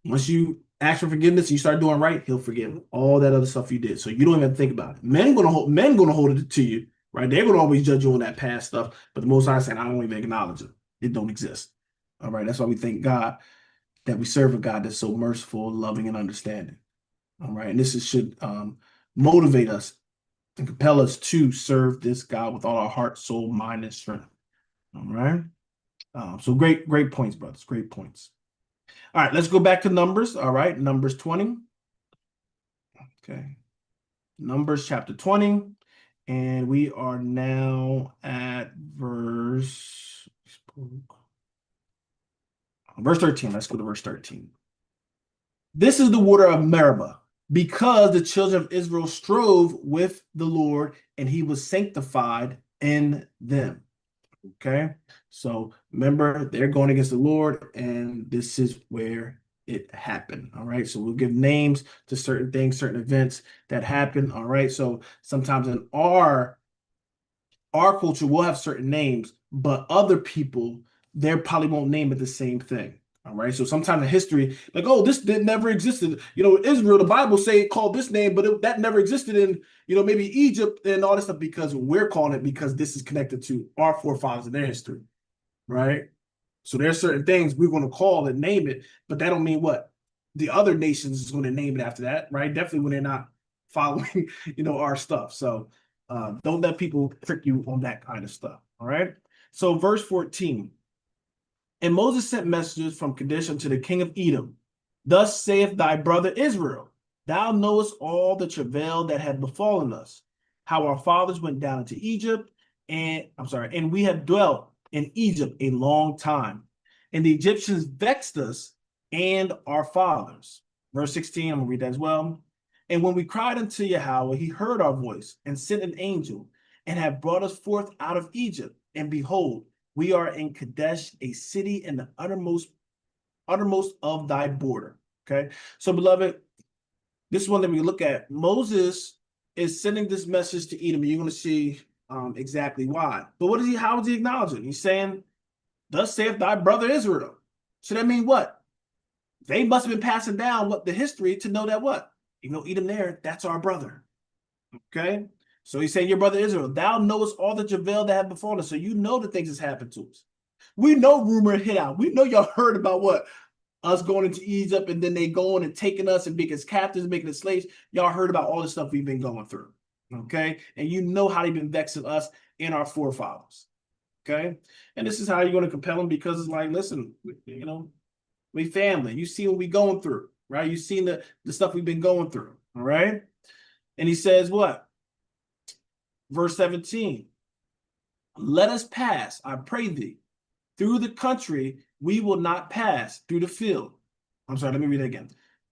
Once you ask for forgiveness and you start doing right, he'll forgive all that other stuff you did. So you don't even have to think about it. Men gonna hold it to you, right? They're gonna always judge you on that past stuff. But the Most High saying, I don't even acknowledge it. It don't exist. All right. That's why we thank God that we serve a God that's so merciful, loving, and understanding. All right. And should motivate us and compel us to serve this God with all our heart, soul, mind, and strength. All right. So great points, brothers. Great points. All right, let's go back to Numbers. All right, Numbers 20. Okay. Numbers chapter 20. And we are now at verse 13. Let's go to verse 13. This is the water of Meribah, because the children of Israel strove with the Lord, and he was sanctified in them. Okay, so remember, they're going against the Lord, and this is where it happened. All right, so we'll give names to certain things, certain events that happen. All right, so sometimes in our culture, we'll have certain names, but other people, they probably won't name it the same thing. All right, so sometimes in history, like, oh, this never existed. Israel, the Bible say it called this name, but that never existed in, maybe Egypt and all this stuff, because we're calling it because this is connected to our forefathers and their history, right? So there's certain things we're going to call and name it, but that don't mean what the other nations is going to name it after that, right? Definitely when they're not following, our stuff. So don't let people trick you on that kind of stuff. All right. So verse 14. And Moses sent messengers from Kadesh unto the king of Edom. Thus saith thy brother Israel, thou knowest all the travail that had befallen us, how our fathers went down into Egypt, and we have dwelt in Egypt a long time. And the Egyptians vexed us and our fathers. Verse 16, I'm going to read that as well. And when we cried unto Yahweh, he heard our voice and sent an angel and have brought us forth out of Egypt. And behold, we are in Kadesh, a city in the uttermost of thy border. Okay. So, beloved, this is one that we look at. Moses is sending this message to Edom. You're going to see exactly why. But how is he acknowledging? He's saying, thus saith thy brother Israel. So that means what? They must have been passing down the history to know that what? Edom there, that's our brother. Okay. So he's saying, your brother Israel, thou knowest all the travail that have befallen us. So you know the things that's happened to us. We know rumor hit out. We know y'all heard about what? us going into Egypt, and then they going and taking us and making us captives, making us slaves. Y'all heard about all the stuff we've been going through. Okay. And you know how they've been vexing us and our forefathers. Okay. And this is how you're going to compel them, because it's like, listen, we family. You see what we going through, right? You seen the stuff we've been going through. All right. And he says what? Verse 17. Let us pass, I pray thee, through the country. We will not pass through the field. I'm sorry, let me read it again.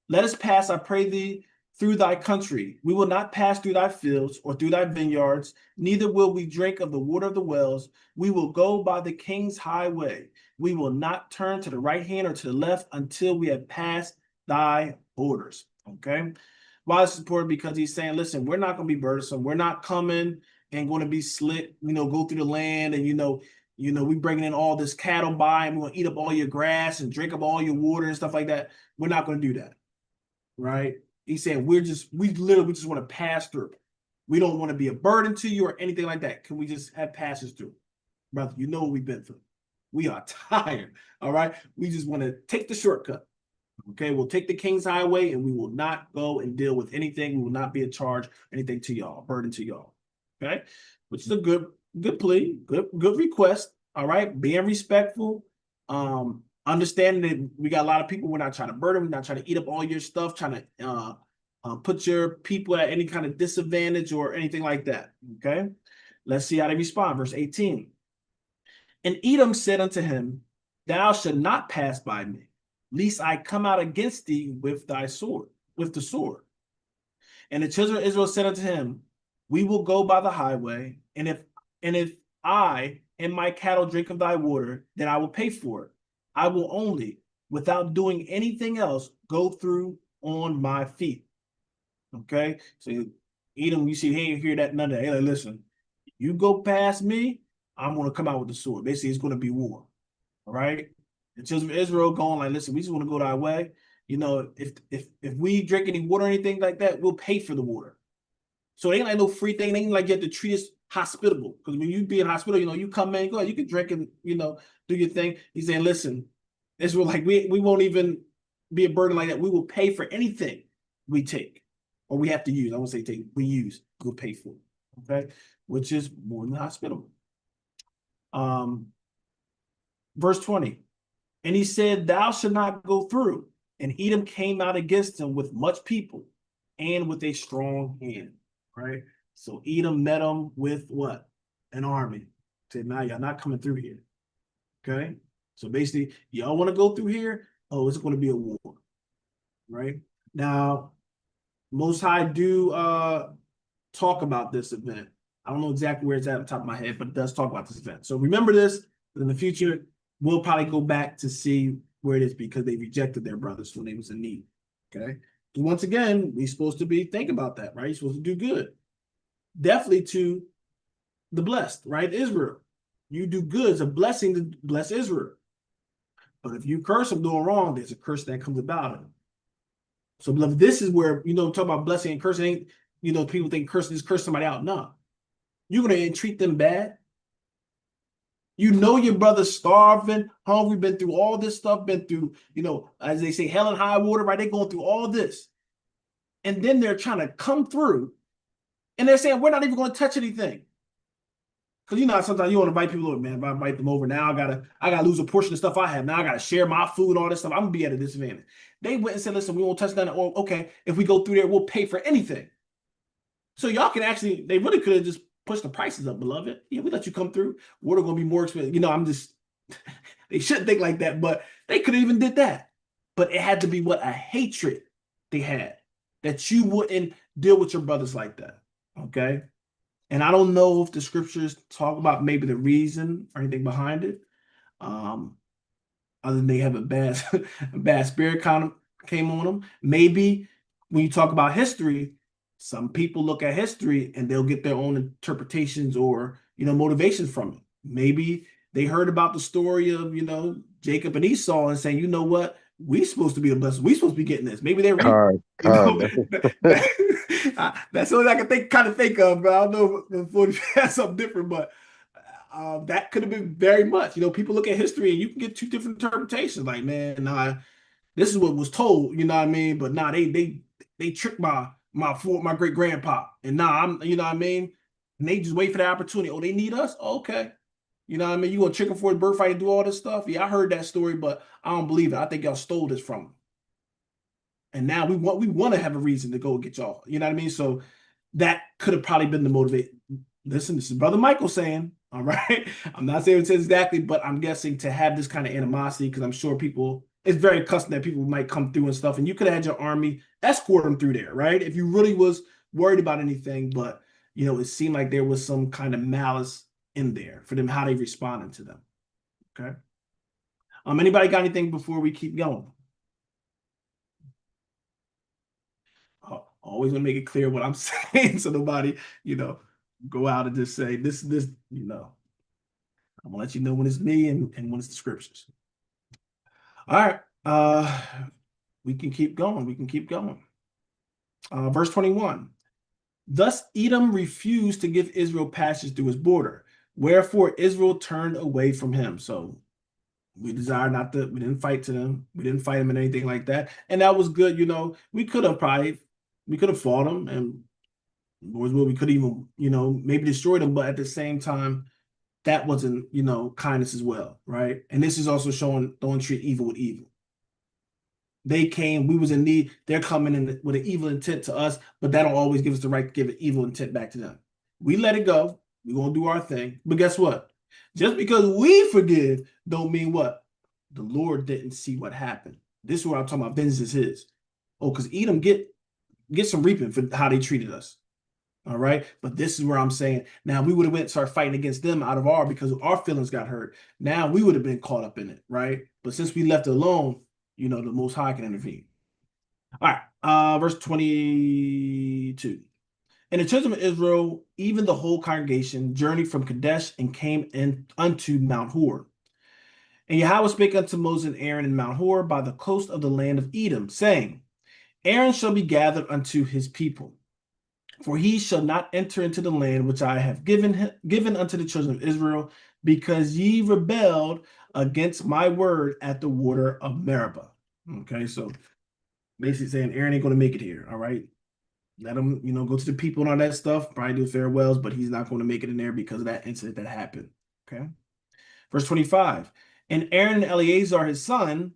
Let us pass, I pray thee, through thy country. We will not pass through thy fields or through thy vineyards, neither will we drink of the water of the wells. We will go by the king's highway. We will not turn to the right hand or to the left until we have passed thy borders. Okay. Why this is important? Because he's saying, listen, we're not going to be burdensome. We're not coming and going to be slick, go through the land and, we bringing in all this cattle by, and we're going to eat up all your grass and drink up all your water and stuff like that. We're not going to do that. Right. He's saying we just want to pass through. We don't want to be a burden to you or anything like that. Can we just have passes through? Brother, you know what we've been through. We are tired. All right. We just want to take the shortcut. Okay. We'll take the King's Highway, and we will not go and deal with anything. We will not be a charge, anything to y'all, burden to y'all. Okay. Which is a good plea, good request. All right. Being respectful. Understanding that we got a lot of people. We're not trying to burden. We're not trying to eat up all your stuff, trying to put your people at any kind of disadvantage or anything like that. Okay. Let's see how they respond. Verse 18. And Edom said unto him, thou shalt not pass by me, lest I come out against thee with thy sword, with the sword. And the children of Israel said unto him, we will go by the highway, and if I and my cattle drink of thy water, then I will pay for it. I will only, without doing anything else, go through on my feet. Okay. So Edom, you see, he ain't hear that none of that. Hey, like, listen, you go past me, I'm going to come out with the sword. Basically, it's going to be war. All right. The children of Israel going like, listen, we just want to go our way. If we drink any water or anything like that, we'll pay for the water. So it ain't like no free thing. They ain't like you have to treat us hospitable. Because when you be in hospital, you come in, go ahead, you can drink and do your thing. He's saying, listen, Israel, like we won't even be a burden like that. We will pay for anything we take or we have to use. I won't say take, we use, we'll pay for it. Okay, which is more than hospitable. Verse 20. And he said, thou shalt not go through. And Edom came out against him with much people and with a strong hand. Right. So Edom met him with what? An army. Said, now y'all not coming through here. Okay. So basically, y'all want to go through here? Oh, it's going to be a war. Right. Now, Most High do talk about this event. I don't know exactly where it's at the top of my head, but it does talk about this event. So remember this. In the future, we'll probably go back to see where it is, because they rejected their brothers when they was in need. Okay. Once again, we're supposed to be thinking about that, right? You're supposed to do good. Definitely to the blessed, right? Israel. You do good. It's a blessing to bless Israel. But if you curse them doing wrong, there's a curse that comes about it. So, beloved, this is where, talk about blessing and cursing. People think cursing is curse somebody out. No. You're going to treat them bad. Your brother's starving, hungry, been through all this stuff, been through, as they say, hell and high water, right? They're going through all this. And then they're trying to come through, and they're saying, we're not even going to touch anything. Because, sometimes you want to invite people over, man. If I invite them over now, I gotta lose a portion of stuff I have. Now I got to share my food, all this stuff. I'm going to be at a disadvantage. They went and said, listen, we won't touch that. Or, okay, if we go through there, we'll pay for anything. So y'all can actually, they really could have just pushed the prices up, beloved. Yeah, we let you come through. Water going to be more expensive. They shouldn't think like that, but they could have even did that. But it had to be a hatred they had, that you wouldn't deal with your brothers like that. Okay. And I don't know if the scriptures talk about maybe the reason or anything behind it. Other than they have a bad spirit kind of came on them. Maybe when you talk about history, some people look at history and they'll get their own interpretations or, motivations from it. Maybe they heard about the story of, Jacob and Esau and saying, you know what? We supposed to be the blessed. We supposed to be getting this. Maybe they're that's what I can think of. But I don't know if that's something different, but that could have been very much. People look at history and you can get two different interpretations. Like, man, this is what was told, you know what I mean? But nah, they tricked my great grandpa. And nah, I'm, you know what I mean? And they just wait for the opportunity. Oh, they need us? Okay. You know what I mean? You gonna trick him for his birthright and do all this stuff? Yeah, I heard that story, but I don't believe it. I think y'all stole this from him. And now we want to have a reason to go get y'all. You know what I mean? So that could have probably been the motivate. Listen, this is Brother Michael saying, all right. I'm not saying it says exactly, but I'm guessing to have this kind of animosity, because I'm sure people, it's very custom that people might come through and stuff. And you could have had your army escort them through there, right? If you really was worried about anything, but you know, it seemed like there was some kind of malice in there for them, how they responded to them. Okay. Anybody got anything before we keep going? Always want to make it clear what I'm saying, so nobody, you know, go out and just say this, you know. I'm gonna let you know when it's me and when it's the scriptures. All right. We can keep going. We can keep going. Verse 21. Thus Edom refused to give Israel passage through his border. Wherefore Israel turned away from him. So we desire not to, we didn't fight to them. We didn't fight him and anything like that. And that was good. You know, we could have fought him, and Lord's will, we could even, you know, maybe destroy them, but at the same time, that wasn't, you know, kindness as well, right? And this is also showing don't treat evil with evil. They came, we was in need, they're coming in with an evil intent to us, but that don't always give us the right to give an evil intent back to them. We let it go, we're gonna do our thing, but guess what? Just because we forgive don't mean what? The Lord didn't see what happened. This is what I'm talking about, vengeance is his. Oh, because Edom get some reaping for how they treated us. All right. But this is where I'm saying now we would have went and started fighting against them out of because our feelings got hurt. Now we would have been caught up in it. Right. But since we left it alone, you know, the Most High can intervene. All right. Verse 22. And the children of Israel, even the whole congregation, journeyed from Kadesh and came in unto Mount Hor. And Yahweh spake unto Moses and Aaron in Mount Hor by the coast of the land of Edom, saying, Aaron shall be gathered unto his people. For he shall not enter into the land which I have given unto the children of Israel, because ye rebelled against my word at the water of Meribah. Okay, so basically saying Aaron ain't going to make it here. All right, let him, you know, go to the people and all that stuff, probably do farewells, but he's not going to make it in there because of that incident that happened. Okay, verse 25. And Aaron and Eleazar his son,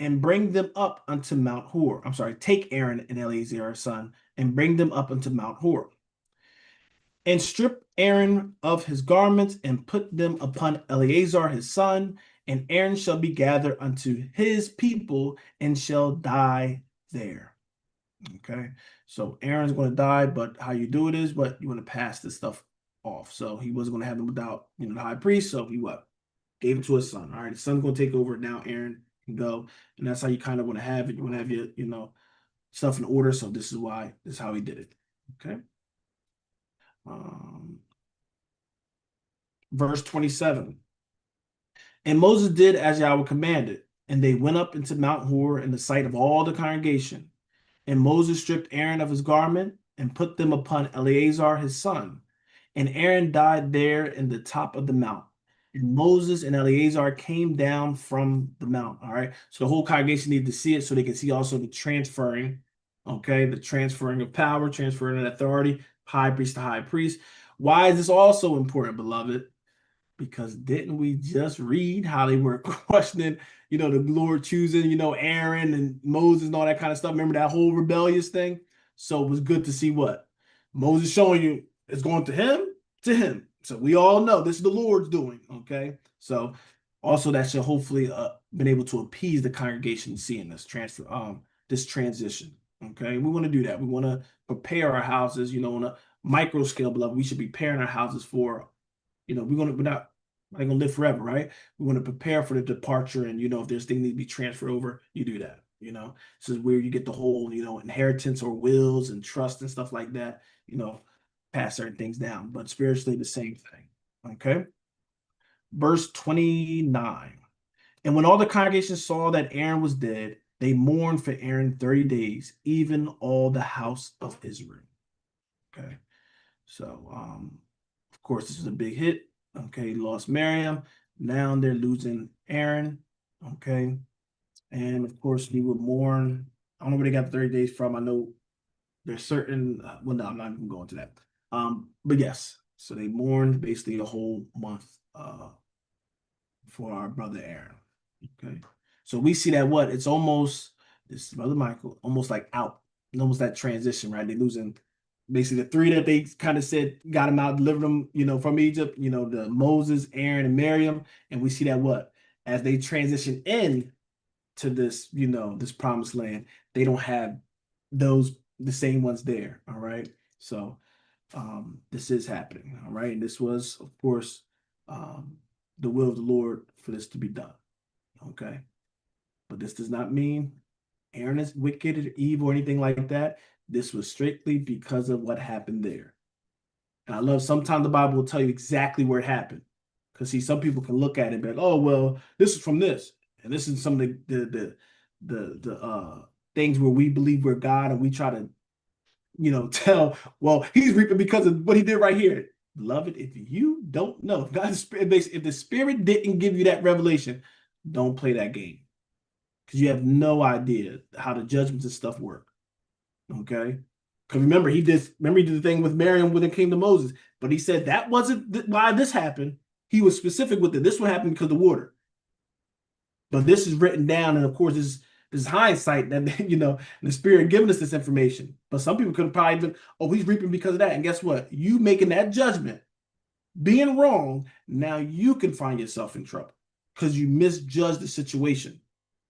and bring them up unto Mount Hor. I'm sorry, take Aaron and Eleazar his son, and bring them up unto Mount Hor. And strip Aaron of his garments, and put them upon Eleazar his son, and Aaron shall be gathered unto his people, and shall die there. Okay, so Aaron's going to die, but how you do it is, but you want to pass this stuff off. So he wasn't going to have them without, you know, the high priest. So he gave it to his son. All right, his son's going to take over now. Aaron can go, and that's how you kind of want to have it. You want to have your, you know, stuff in order. So this is how he did it. Okay. Verse 27. And Moses did as Yahweh commanded, and they went up into Mount Hor in the sight of all the congregation. And Moses stripped Aaron of his garment and put them upon Eleazar his son. And Aaron died there in the top of the mount. And Moses and Eleazar came down from the mount. All right. So the whole congregation needed to see it so they can see also the transferring, okay, the transferring of power, transferring of authority, high priest to high priest. Why is this also important, beloved? Because didn't we just read how they were questioning, you know, the Lord choosing, you know, Aaron and Moses and all that kind of stuff? Remember that whole rebellious thing? So it was good to see what Moses showing you is going to him. So we all know this is the Lord's doing. Okay. So also that should hopefully been able to appease the congregation seeing this this transition. Okay. We want to do that. We want to prepare our houses, you know, on a micro scale, beloved. We should be preparing our houses for, you know, we're not gonna live forever, right? We want to prepare for the departure, and you know, if there's things that need to be transferred over, you do that. You know, this is where you get the whole, you know, inheritance or wills and trust and stuff like that. You know, pass certain things down, but spiritually the same thing. Okay. Verse 29. And when all the congregation saw that Aaron was dead, they mourned for Aaron 30 days, even all the house of Israel. Okay. So, of course, this is a big hit. Okay, lost Miriam. Now they're losing Aaron. Okay, And of course, we would mourn. I don't know where they got the 30 days from. I know there's certain, well, no, I'm not even going to that. But yes, so they mourned basically a whole month for our brother Aaron. Okay. So we see that what? It's almost, this brother Michael, almost like out, almost that transition, right? They're losing basically the three that they kind of said got him out, delivered them, from Egypt, the Moses, Aaron, and Miriam. And we see that what? As they transition in to this, this promised land, they don't have the same ones there. All right. So this is happening. All right. And this was, of course, the will of the Lord for this to be done. Okay. But this does not mean Aaron is wicked or evil or anything like that. This was strictly because of what happened there. And I love sometimes the Bible will tell you exactly where it happened. Because see, some people can look at it and be like, oh, well, this is from this. And this is some of the things where we believe we're God and we try to, tell, well, he's reaping because of what he did right here. Beloved, if you don't know, if God's Spirit, if the Spirit didn't give you that revelation, don't play that game. Because you have no idea how the judgments and stuff work. Okay? Because remember, he did the thing with Miriam when it came to Moses, but he said that wasn't why this happened. He was specific with it. This would happen because of water. But this is written down, and of course, this is hindsight that the Spirit giving us this information. But some people could have probably been, oh, he's reaping because of that. And guess what? You making that judgment, being wrong, now you can find yourself in trouble because you misjudged the situation.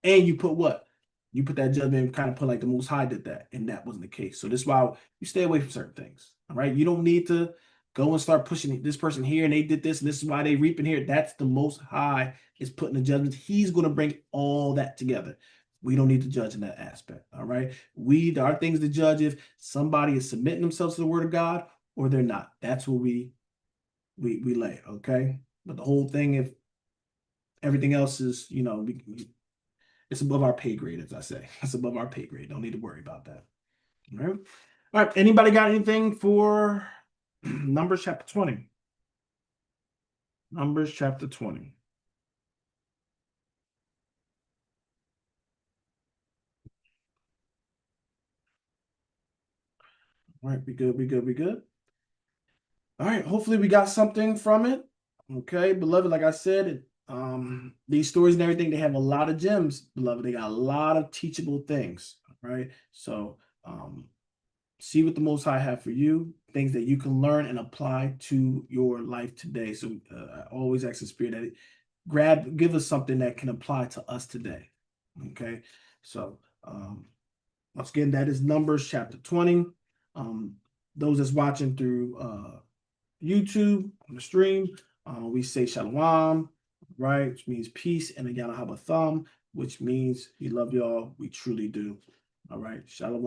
And you put what? You put that judgment and kind of put like the Most High did that, and that wasn't the case. So this is why you stay away from certain things. All right. You don't need to go and start pushing this person here and they did this, and this is why they reaping here. That's the Most High is putting the judgments. He's going to bring all that together. We don't need to judge in that aspect. All right. There are things to judge if somebody is submitting themselves to the word of God or they're not. That's where we lay. Okay. But the whole thing, if everything else is, it's above our pay grade, as I say. It's above our pay grade. Don't need to worry about that. All right. All right. Anybody got anything for Numbers chapter 20? Numbers chapter 20. All right. Be good. Be good. Be good. All right. Hopefully we got something from it. Okay. Beloved, like I said, these stories and everything, they have a lot of gems, beloved. They got a lot of teachable things. All right. So, see what the Most High have for you, things that you can learn and apply to your life today. So I always ask the Spirit that give us something that can apply to us today. Okay. So once again, that is Numbers chapter 20. Those that's watching through YouTube on the stream, we say Shalom, right? Which means peace, and again, I have a thumb, which means we love y'all. We truly do. All right. Shalom.